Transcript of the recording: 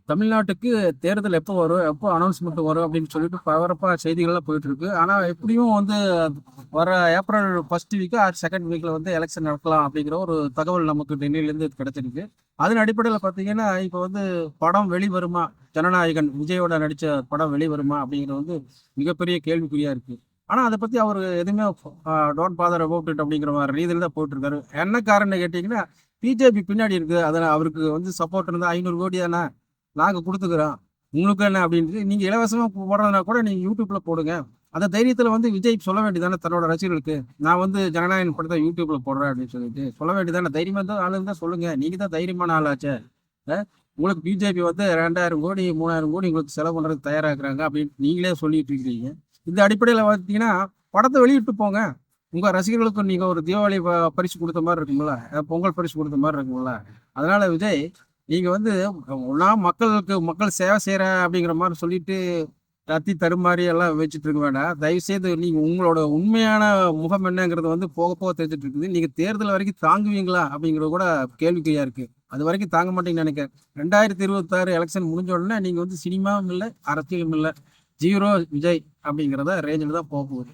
தமிழ்நாட்டுக்கு தேர்தல் எப்போ வரும், எப்போ அனௌன்ஸ்மெண்ட் வரும் அப்படின்னு சொல்லிட்டு பரபரப்பா செய்திகள்லாம் போயிட்டு இருக்கு. ஆனா எப்படியும் வந்து வர April first week or second வீக்ல வந்து எலெக்ஷன் நடக்கலாம் அப்படிங்கிற ஒரு தகவல் நமக்கு டெல்லியிலேருந்து கிடைச்சிருக்கு. அதன் அடிப்படையில் பார்த்தீங்கன்னா இப்போ வந்து படம் வெளிவருமா, ஜனநாயகன் விஜயோட நடிச்ச படம் வெளிவருமா அப்படிங்கிறது வந்து மிகப்பெரிய கேள்விக்குறியா இருக்கு. ஆனா அதை பத்தி அவர் எதுவுமே டோன்ட் பாதர் அபவுட் இட் அப்படிங்கிற மாதிரி ரீதியில் தான் போயிட்டு இருக்காரு. என்ன காரணம் கேட்டீங்கன்னா பிஜேபி பின்னாடி இருக்கு. அதில் அவருக்கு வந்து சப்போர்ட் இருந்தால் 500 கோடி தானே நாங்க குடுத்துக்கிறோம். உங்களுக்கு என்ன அப்படின்ட்டு நீங்க இலவசமா போடுறதுனா கூட நீங்க யூடியூப்ல போடுங்க. அந்த தைரியத்துல வந்து விஜய் சொல்ல வேண்டியதானே தன்னோட ரசிகர்களுக்கு. நான் வந்து ஜனநாயகன் படத்த யூடியூப்ல போடுறேன் அப்படின்னு சொல்லிட்டு. சொல்ல வேண்டியதானே தைரியமா இருந்தா ஆளு இருந்தா சொல்லுங்க. நீங்க தான் தைரியமான ஆளாச்சே. அ உங்களுக்கு பிஜேபி வந்து 2000 கோடி, 3000 கோடி உங்களுக்கு செலவு பண்றதுக்கு தயாரா இருக்கிறாங்க அப்படின்னு நீங்களே சொல்லிட்டு இருக்கிறீங்க. இந்த அடிப்படையில பார்த்தீங்கன்னா, படத்த வெளியிட்டு போங்க. உங்க ரசிகர்களுக்கு நீங்க ஒரு தீபாவளி பரிசு குடுத்த மாரி இருக்கும்ல. பொங்கல் பரிசு குடுத்த மாரி இருக்கும்ல. அதனால விஜய் நீங்க வந்து ஒண்ணா மக்களுக்கு மக்கள் சேவை செய்றேன் அப்படிங்கிற மாதிரி சொல்லிட்டு தத்தி தடுமாறி எல்லாம் வச்சுட்டு இருக்க வேண்டாம். தயவு செய்து நீங்க உங்களோட உண்மையான முகம் என்னங்கிறது வந்து போக போக தெரிஞ்சுட்டு இருக்குது. நீங்க தேர்தல் வரைக்கும் தாங்குவீங்களா அப்படிங்கிறது கூட கேள்விக்குறியா இருக்கு. அது வரைக்கும் தாங்க மாட்டீங்கன்னு நினைக்கிறேன். 2026 எலெக்ஷன் முடிஞ்ச உடனே நீங்க வந்து சினிமாவும் இல்லை, அரசியலும் இல்லை, ஜீரோ விஜய் அப்படிங்கிறத ரேஞ்சில் தான் போக போகுது.